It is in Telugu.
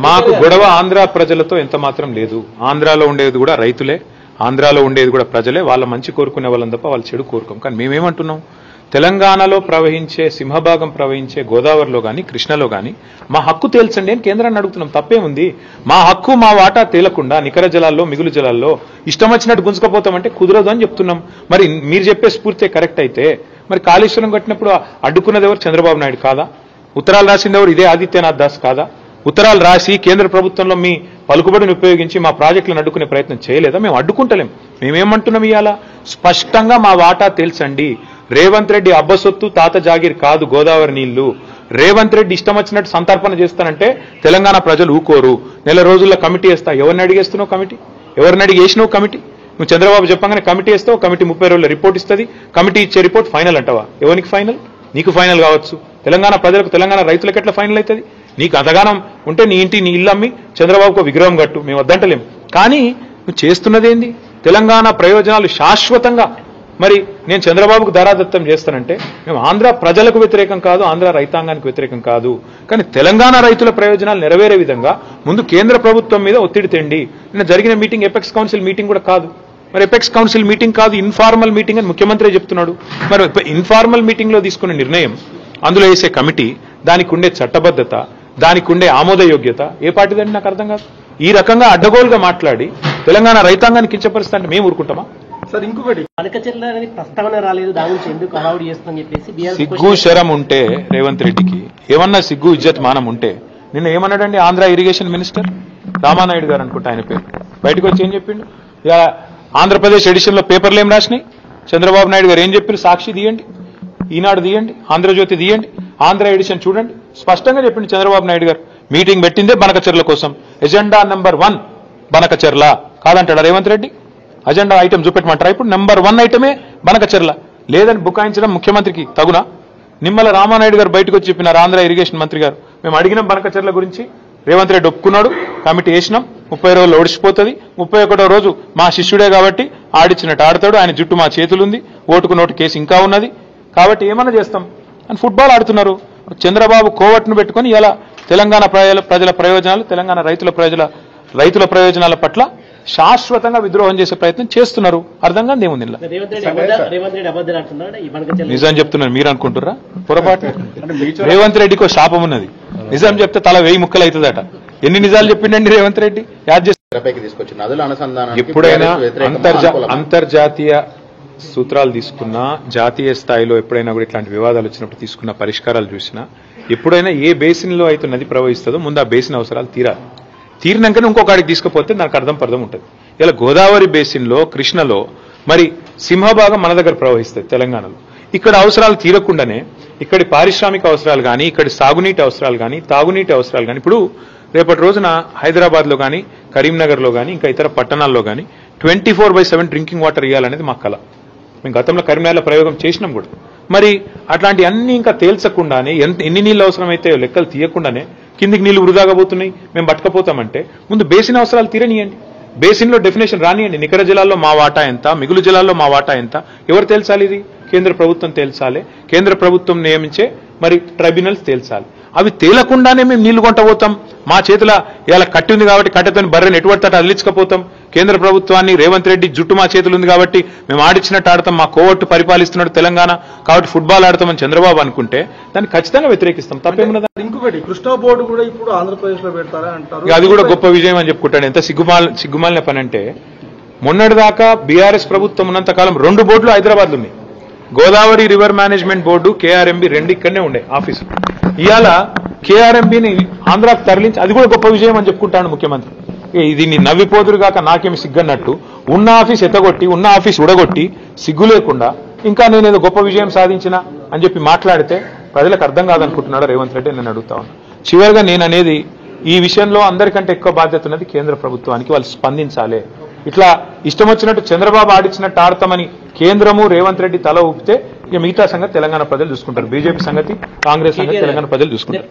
మాకు గొడవ ఆంధ్ర ప్రజలతో ఎంత మాత్రం లేదు. ఆంధ్రాలో ఉండేది కూడా రైతులే, ఆంధ్రాలో ఉండేది కూడా ప్రజలే. వాళ్ళ మంచి కోరుకునే వాళ్ళని తప్ప వాళ్ళ చెడు కోరుకోం. కానీ మేమేమంటున్నాం, తెలంగాణలో ప్రవహించే సింహభాగం ప్రవహించే గోదావరిలో కానీ కృష్ణలో కానీ మా హక్కు తేల్చండి అని కేంద్రాన్ని అడుగుతున్నాం. తప్పేముంది? మా హక్కు మా వాటా తేలకుండా నికర జలాల్లో మిగులు జలాల్లో ఇష్టం వచ్చినట్టు గుంజుకపోతామంటే కుదరదు అని చెప్తున్నాం. మరి మీరు చెప్పే స్ఫూర్తి కరెక్ట్ అయితే మరి కాళేశ్వరం కట్టినప్పుడు అడ్డుకున్నది ఎవరు? చంద్రబాబు నాయుడు కాదా? ఉత్తరాలు రాసింది ఎవరు? ఇదే ఆదిత్యనాథ్ దాస్ కాదా? ఉత్తరాలు రాసి కేంద్ర ప్రభుత్వంలో మీ పలుకుబడిని ఉపయోగించి మా ప్రాజెక్టులను అడ్డుకునే ప్రయత్నం చేయలేదా? మేము అడ్డుకుంటలేం. మేమేమంటున్నాం? ఇవాళ స్పష్టంగా మా వాటా తేల్చండి. రేవంత్ రెడ్డి అబ్బసొత్తు తాత జాగీర్ కాదు గోదావరి నీళ్లు. రేవంత్ రెడ్డి ఇష్టం వచ్చినట్టు సంతర్పణ చేస్తానంటే తెలంగాణ ప్రజలు ఊకోరు. నెల రోజుల్లో కమిటీ వేస్తా. ఎవరిని అడిగేస్తున్నావు కమిటీ? ఎవరిని అడిగి వేసినావు కమిటీ? నువ్వు చంద్రబాబు చెప్పగానే కమిటీ వేస్తావు. కమిటీ 30 రోజుల్లో రిపోర్ట్ ఇస్తుంది. కమిటీ ఇచ్చే రిపోర్ట్ ఫైనల్ అంటావా? ఎవరికి ఫైనల్? నీకు ఫైనల్ కావచ్చు. తెలంగాణ ప్రజలకు, తెలంగాణ రైతులకు ఎట్లా ఫైనల్ అవుతుంది? నీకు అంతగానం ఉంటే నీ ఇంటి నీ ఇల్లు అమ్మి చంద్రబాబుకు విగ్రహం కట్టు, మేము వద్దంటలేం. కానీ నువ్వు చేస్తున్నదేంది? తెలంగాణ ప్రయోజనాలు శాశ్వతంగా మరి నేను చంద్రబాబుకు ధారాదత్తం చేస్తానంటే మేము ఆంధ్ర ప్రజలకు వ్యతిరేకం కాదు, ఆంధ్ర రైతాంగానికి వ్యతిరేకం కాదు. కానీ తెలంగాణ రైతుల ప్రయోజనాలు నెరవేరే విధంగా ముందు కేంద్ర ప్రభుత్వం మీద ఒత్తిడి తెండి. నిన్న జరిగిన మీటింగ్ ఎపెక్స్ కౌన్సిల్ మీటింగ్ కూడా కాదు. మరి ఎపెక్స్ కౌన్సిల్ మీటింగ్ కాదు, ఇన్ఫార్మల్ మీటింగ్ అని ముఖ్యమంత్రి చెప్తున్నాడు. మరి ఇన్ఫార్మల్ మీటింగ్ లో తీసుకున్న నిర్ణయం, అందులో వేసే కమిటీ, దానికి ఉండే చట్టబద్ధత, దానికి ఉండే ఆమోదయోగ్యత ఏ పార్టీదండి నాకు అర్థం కాదు. ఈ రకంగా అడ్డగోలుగా మాట్లాడి తెలంగాణ రైతాంగాన్ని కించపరుస్తా అంటే మేము ఊరుకుంటామా? సార్ ఇంకొకటి బనకచెర్ల అనేది ప్రస్తావన రాలేదు, దాని గురించి ఎందుకు హడావుడి చేస్తుందని చెప్పేసి సిగ్గు శరం ఉంటే రేవంత్ రెడ్డికి ఏమన్నా సిగ్గు ఇజ్జత్ మానం ఉంటే నిన్న ఏమన్నాడండి ఆంధ్ర ఇరిగేషన్ మినిస్టర్ రామానాయుడు గారు అనుకుంటా ఆయన పేరు, బయటకు వచ్చి ఏం చెప్పిండు? ఆంధ్రప్రదేశ్ ఎడిషన్ లో పేపర్లు ఏం రాసినాయి? చంద్రబాబు నాయుడు గారు ఏం చెప్పారు? సాక్షి తీయండి, ఈనాడు తీయండి, ఆంధ్రజ్యోతి తీయండి, ఆంధ్ర ఎడిషన్ చూడండి. స్పష్టంగా చెప్పింది చంద్రబాబు నాయుడు గారు. మీటింగ్ పెట్టిందే బనకచెర్ల కోసం. ఎజెండా నెంబర్ 1 బనకచెర్ల కాదంటాడా రేవంత్ రెడ్డి? అజెండా ఐటమ్ చూపెట్టమంటారా? ఇప్పుడు నెంబర్ 1 ఐటమే బనకచెర్ల. లేదని బుకాయించడం ముఖ్యమంత్రికి తగునా? నిమ్మల రామానాయుడు గారు బయటకు వచ్చి చెప్పినారు, ఆంధ్ర ఇరిగేషన్ మంత్రి గారు, మేము అడిగినాం బనకచెర్ల గురించి, రేవంత్ రెడ్డి ఒప్పుకున్నాడు, కమిటీ వేసినాం, 30 రోజులు ఓడిచిపోతుంది, 31వ రోజు మా శిష్యుడే కాబట్టి ఆడిచ్చినట్టు ఆడతాడు, ఆయన జుట్టు మా చేతులుంది, ఓటుకు నోటు కేసు ఇంకా ఉన్నది కాబట్టి ఏమన్నా చేస్తాం అని ఫుట్బాల్ ఆడుతున్నారు. చంద్రబాబు కోవట్ను పెట్టుకుని ఇలా తెలంగాణ ప్రజల ప్రయోజనాలు, తెలంగాణ రైతుల ప్రయోజనాల పట్ల శాశ్వతంగా విద్రోహం చేసే ప్రయత్నం చేస్తున్నారు. అర్థం కాదు ఏముంది. నిజం చెప్తున్నారు మీరు అనుకుంటున్నారా? పొరపాటు. రేవంత్ రెడ్డికి ఒక శాపం ఉన్నది, నిజం చెప్తే తల 1000 ముక్కలు అవుతుందట. ఎన్ని నిజాలు చెప్పిండండి రేవంత్ రెడ్డి? యాడ్ చేస్తారు. ఎప్పుడైనా అంతర్జాతీయ సూత్రాలు తీసుకున్నా, జాతీయ స్థాయిలో ఎప్పుడైనా కూడా ఇట్లాంటి వివాదాలు వచ్చినప్పుడు తీసుకున్న పరిష్కారాలు చూసినా, ఎప్పుడైనా ఏ బేసిన్ లో అయితే నది ప్రవహిస్తుందో ముందు ఆ బేసిన్ అవసరాలు తీరాలి. తీరినాకనే ఇంకొకడికి తీసుకుపోతే నాకు అర్థం ఉంటుంది. ఇలా గోదావరి బేసిన్ లో, కృష్ణలో మరి సింహభాగం మన దగ్గర ప్రవహిస్తుంది తెలంగాణలో. ఇక్కడ అవసరాలు తీరకుండానే ఇక్కడి పారిశ్రామిక అవసరాలు కానీ, ఇక్కడి సాగునీటి అవసరాలు కానీ, తాగునీటి అవసరాలు కానీ, ఇప్పుడు రేపటి రోజున హైదరాబాద్ లో కానీ, కరీంనగర్ లో కానీ, ఇంకా ఇతర పట్టణాల్లో కానీ 24/7 డ్రింకింగ్ వాటర్ ఇవ్వాలనేది మా కళ. మేము గతంలో కరీంనగర్లో ప్రయోగం చేసినాం కూడా. మరి అట్లాంటి అన్ని ఇంకా తేల్చకుండానే, ఎన్ని నీళ్ళు అవసరమైతే లెక్కలు తీయకుండానే కిందికి నీళ్లు వృధాగా పోతున్నాయి, మేము పట్టుకపోతామంటే ముందు బేసిన్ అవసరాలు తీరనియండి. బేసిన్ లో డెఫినేషన్ రానియండి. నికర జలాల్లో మా వాటా ఎంత, మిగులు జలాల్లో మా వాటా ఎంత, ఎవరు తేల్చాలి? ఇది కేంద్ర ప్రభుత్వం తేల్చాలి. కేంద్ర ప్రభుత్వం నియమించే మరి ట్రైబ్యునల్స్ తేల్చాలి. అవి తేలకుండానే మేము నీళ్లు కొంటపోతాం. మా చేతుల ఇలా కట్టి ఉంది కాబట్టి కట్టెతోని బర్రెని ఎటువంటి అదిలించకపోతాం. కేంద్ర ప్రభుత్వాన్ని, రేవంత్ రెడ్డి జుట్టు మా చేతులు ఉంది కాబట్టి మేము ఆడిచ్చినట్టు ఆడతాం, మా కోవట్టు పరిపాలిస్తున్నాడు తెలంగాణ కాబట్టి ఫుట్బాల్ ఆడతామని చంద్రబాబు అనుకుంటే దాన్ని ఖచ్చితంగా వ్యతిరేకిస్తాం. తప్పేమున్నదా? ఇంకొకటి కృష్ణా బోర్డు కూడా ఇప్పుడు ఆంధ్రప్రదేశ్ లో పెడతారా అంటారు. అది కూడా గొప్ప విజయం అని చెప్పుకుంటాడు. ఎంత సిగ్గుమాలిన పని అంటే, మొన్నటిదాకా బీఆర్ఎస్ ప్రభుత్వం ఉన్నంతకాలం 2 బోర్డులు హైదరాబాద్ లో ఉన్నాయి. Godavari river management board, KRMB 2 ఇక్కడనే ఉండే ఆఫీసు. ఇవాళ KRMBని ఆంధ్రాకు తరలించి, అది కూడా గొప్ప విజయం అని చెప్పుకుంటాడు ముఖ్యమంత్రి. దీన్ని నవ్విపోదురుగాక నాకేమి సిగ్గన్నట్టు ఉన్న ఆఫీస్ ఎత్తగొట్టి, ఉన్న ఆఫీస్ ఉడగొట్టి, సిగ్గు లేకుండా ఇంకా నేనేదో గొప్ప విజయం సాధించినా అని చెప్పి మాట్లాడితే ప్రజలకు అర్థం కాదనుకుంటున్నాడు రేవంత్ రెడ్డి. నేను అడుగుతా ఉన్నా. చివరిగా నేను అనేది, ఈ విషయంలో అందరికంటే ఎక్కువ బాధ్యత ఉన్నది కేంద్ర ప్రభుత్వానికి. వాళ్ళు స్పందించాలి. ఇట్లా ఇష్టం వచ్చినట్టు చంద్రబాబు ఆడిచ్చినట్టు ఆడతామని కేంద్రము, రేవంత్ రెడ్డి తల ఊపితే ఇక మిగతా సంగతి తెలంగాణ ప్రజలు చూసుకుంటారు. బీజేపీ సంగతి, కాంగ్రెస్ సంగతి తెలంగాణ ప్రజలు చూసుకుంటారు.